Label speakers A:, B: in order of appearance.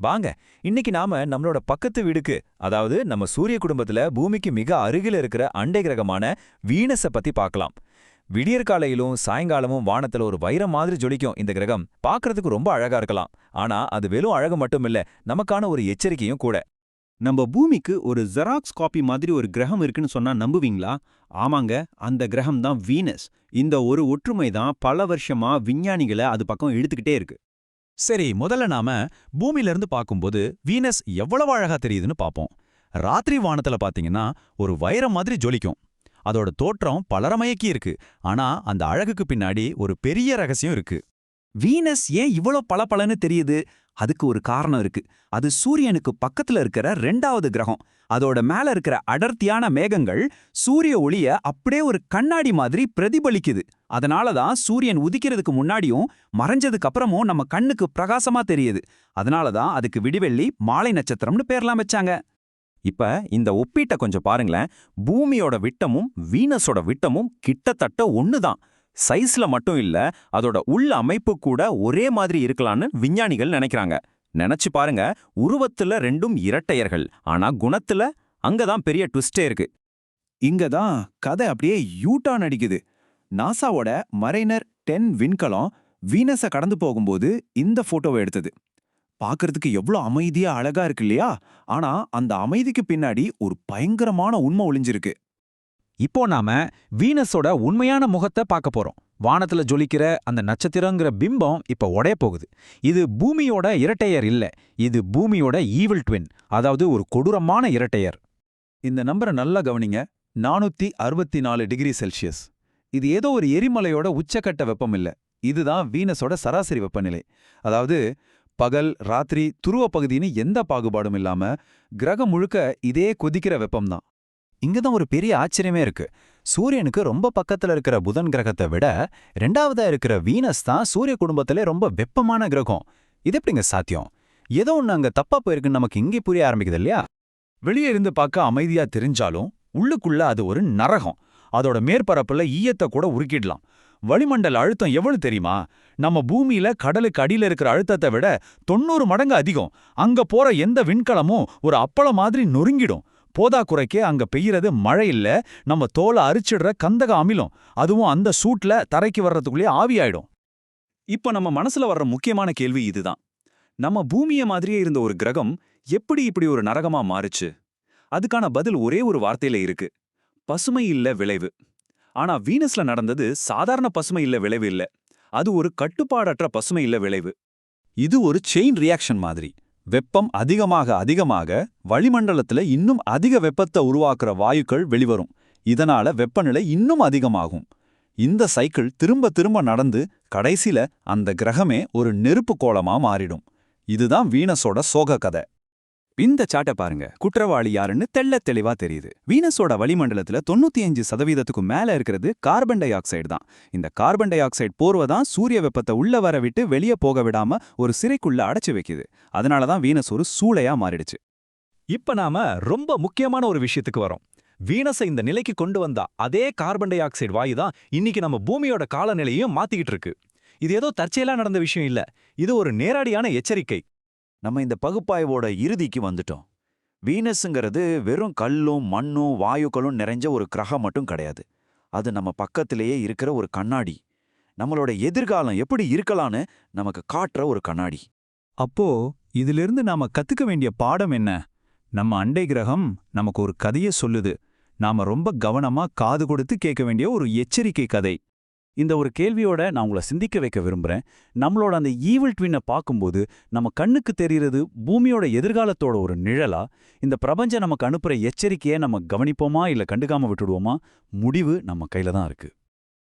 A: வாங்க இன்னைக்கு நாம நம்மளோட பக்கத்து வீடுக்கு, அதாவது நம்ம சூரிய குடும்பத்துல பூமிக்கு மிக அருகில இருக்கிற அண்டை கிரகமான வீனஸ பத்தி பார்க்கலாம். விடியற்காலையிலும் சாயங்காலமும் வானத்துல ஒரு வைரம் மாதிரி ஜொலிக்கும் இந்த கிரகம். பார்க்கறதுக்கு ரொம்ப அழகா இருக்கலாம். ஆனா அது வெறும் அழகு மட்டும் இல்ல, நமக்கான ஒரு எச்சரிக்கையும் கூட.
B: நம்ம பூமிக்கு ஒரு ஜெராக்ஸ் காப்பி மாதிரி ஒரு கிரகம் இருக்குன்னு சொன்னா நம்புவீங்களா? ஆமாங்க, அந்த கிரகம் தான் வீனஸ். இந்த ஒரு ஒற்றுமை தான் பல வருஷமா விஞ்ஞானிகளை அது பக்கம் இழுத்துக்கிட்டே இருக்கு.
C: சரி, முதல்ல நாம பூமியில இருந்து பார்க்கும்போது வீனஸ் எவ்வளவு அழகா தெரியுதுன்னு பார்ப்போம். ராத்திரி வானத்துல பாத்தீங்கன்னா ஒரு வைரம் மாதிரி ஜொலிக்கும். அதோட தோற்றம் பலரமயக்கி இருக்கு. ஆனா அந்த அழகுக்கு பின்னாடி ஒரு பெரிய ரகசியம் இருக்கு.
D: வீனஸ் ஏன் இவ்வளோ பளபளன்னு தெரியுது? அதுக்கு ஒரு காரணம் இருக்கு. அது சூரியனுக்கு பக்கத்துல இருக்கிற 2வது கிரகம். அதோட மேல இருக்கிற அடர்த்தியான மேகங்கள் சூரிய ஒளிய அப்படியே ஒரு கண்ணாடி மாதிரி பிரதிபலிக்குது. அதனால தான் சூரியன் உதிக்கிறதுக்கு முன்னாடியும் மறைஞ்சதுக்கு அப்புறமும் நம்ம கண்ணுக்கு பிரகாசமா தெரியுது. அதனால தான் அதுக்கு விடிவெள்ளி மாலை நட்சத்திரம்னு பேர்லாம் வச்சாங்க.
A: இப்ப இந்த ஒப்பீட்டை கொஞ்சம் பாருங்களேன். பூமியோட விட்டமும் வீனஸோட விட்டமும் கிட்டத்தட்ட ஒண்ணுதான். சைஸ்ல மட்டும் இல்ல, அதோட உள் அமைப்பு கூட ஒரே மாதிரி இருக்கலாம்னு விஞ்ஞானிகள் நினைக்கிறாங்க. நினைச்சு பாருங்க, உருவத்துல ரெண்டும் இரட்டையர்கள், ஆனா குணத்துல அங்கதான் பெரிய ட்விஸ்டே இருக்கு.
B: இங்க தான் கதை அப்படியே யூட்டான் அடிக்குது. நாசாவோட மரைனர் 10 விண்கலம் வீனஸை கடந்து போகும்போது இந்த போட்டோவை எடுத்தது. பார்க்கறதுக்கு எவ்வளோ அமைதியா அழகா இருக்கு இல்லையா? ஆனா அந்த அமைதிக்கு பின்னாடி ஒரு பயங்கரமான உண்மை ஒளிஞ்சிருக்கு.
C: இப்போ நாம வீனஸோட உண்மையான முகத்தை பார்க்க போறோம். வானத்துல ஜொலிக்கிற அந்த நட்சத்திரங்கிற பிம்பம் இப்ப உடைய போகுது. இது பூமியோட இரட்டையர் இல்ல, இது பூமியோட ஈவில் ட்வின், அதாவது ஒரு கொடூரமான இரட்டையர்.
B: இந்த நம்பரை நல்லா கவனிங்க. 464 டிகிரி செல்சியஸ். இது ஏதோ ஒரு எரிமலையோட உச்சக்கட்ட வெப்பம் இல்ல. இதுதான் வீனஸோட சராசரி வெப்பநிலை. அதாவது பகல் ராத்திரி துருவ பகுதின்னு எந்த பாகுபாடும் இல்லாம கிரகம் முழுக்க இதே கொதிக்கிற வெப்பம்தான்.
C: இங்கதான் ஒரு பெரிய ஆச்சரியமே இருக்கு. சூரியனுக்கு ரொம்ப பக்கத்துல இருக்கிற புதன் கிரகத்தை விட 2வதா இருக்கிற வீனஸ் தான் சூரிய குடும்பத்திலே ரொம்ப வெப்பமான கிரகம். இது எப்படிங்க சாத்தியம்? ஏதோ ஒண்ணு அங்க தப்பா போயிருக்குன்னு நமக்கு இங்கே புரிய ஆரம்பிக்குது இல்லையா?
D: வெளியே இருந்து பார்க்க அமைதியா தெரிஞ்சாலும் உள்ளுக்குள்ள அது ஒரு நரகம். அதோட மேற்பரப்புல ஈயத்தை கூட உருக்கிடலாம். வளிமண்டல அழுத்தம் எவ்வளவு தெரியுமா? நம்ம பூமியில கடலுக்கு அடியில இருக்கிற அழுத்தத்தை விட 90 மடங்கு அதிகம். அங்க போற எந்த விண்கலமும் ஒரு அப்பளம் மாதிரி நொறுங்கிடும். போதா குறைக்கே அங்க பெய்யறது மழை இல்ல, நம்ம தோலை அரிச்சிடுற கந்தக அமிலம். அதுவும் அந்த சூட்ல தரைக்கு வர்றதுக்குள்ளேயே ஆவியாயிடும். இப்ப நம்ம மனசுல வர்ற முக்கியமான கேள்வி இதுதான். நம்ம பூமிய மாதிரியே இருந்த ஒரு கிரகம் எப்படி இப்படி ஒரு நரகமா மாறுச்சு? அதுக்கான பதில் ஒரே ஒரு வார்த்தையில இருக்கு: பசுமை இல்ல விளைவு. ஆனா வீனஸ்ல நடந்தது சாதாரண பசுமை இல்ல விளைவு இல்ல. அது ஒரு கட்டுப்பாடற்ற பசுமை இல்ல விளைவு. இது ஒரு செயின் ரியாக்ஷன் மாதிரி. வெப்பம் அதிகமாக அதிகமாக வளிமண்டலத்துல இன்னும் அதிக வெப்பத்தை உருவாக்குற வாயுக்கள் வெளிவரும். இதனால வெப்பநிலை இன்னும் அதிகமாகும். இந்த சைக்கிள் திரும்ப திரும்ப நடந்து கடைசில அந்த கிரகமே ஒரு நெருப்பு கோளமா மாறிடும். இதுதான் வீனஸோட சோக கதை. இந்த சாட்டை பாருங்க. குற்றவாளி யாருன்னு தெள்ளத் தெளிவா தெரியுது. வீனஸோட வளிமண்டலத்துல 95% மேல இருக்கிறது கார்பன் டை ஆக்சைடு தான். இந்த கார்பன் டை ஆக்சைடு போர்வை தான் சூரிய வெப்பத்தை உள்ள வர விட்டு வெளியே போக விடாம ஒரு சிறைக்குள்ள அடைச்சு வைக்குது. அதனாலதான் வீனஸ் ஒரு சூளையா மாறிடுச்சு.
C: இப்ப நாம ரொம்ப முக்கியமான ஒரு விஷயத்துக்கு வரோம். வீனஸை இந்த நிலைக்கு கொண்டு வந்தா அதே கார்பன் டை ஆக்சைடு வாயு தான் இன்னைக்கு நம்ம பூமியோட காலநிலையையும் மாத்திக்கிட்டு இருக்கு. இது ஏதோ தற்செயலா நடந்த விஷயம் இல்ல, இது ஒரு நேரடியான எச்சரிக்கை.
D: நம்ம இந்த பகுப்பாய்வோட இறுதிக்கு வந்துட்டோம். வீனஸுங்கிறது வெறும் கல்லும் மண்ணும் வாயுக்களும் நிறைஞ்ச ஒரு கிரகம் மட்டும் கிடையாது. அது நம்ம பக்கத்திலேயே இருக்கிற ஒரு கண்ணாடி. நம்மளோட எதிர்காலம் எப்படி இருக்கலான்னு நமக்கு காட்டுற ஒரு கண்ணாடி.
B: அப்போ இதிலிருந்து நாம கத்துக்க வேண்டிய பாடம் என்ன? நம்ம அண்டை கிரகம் நமக்கு ஒரு கதையை சொல்லுது. நாம ரொம்ப கவனமா காது கொடுத்து கேட்க வேண்டிய ஒரு எச்சரிக்கை கதை. இந்த ஒரு கேள்வியோட நான் உங்களை சிந்திக்க வைக்க விரும்புறேன். நம்மளோட அந்த ஈவில் ட்வினை பார்க்கும்போது நம்ம கண்ணுக்கு தெரிகிறது பூமியோட எதிர்காலத்தோட ஒரு நிழலா? இந்த பிரபஞ்சம் நமக்கு அனுப்புற எச்சரிக்கையை நம்ம கவனிப்போமா இல்ல கண்டுக்காம விட்டுடுவோமா? முடிவு நம்ம கையில தான் இருக்கு.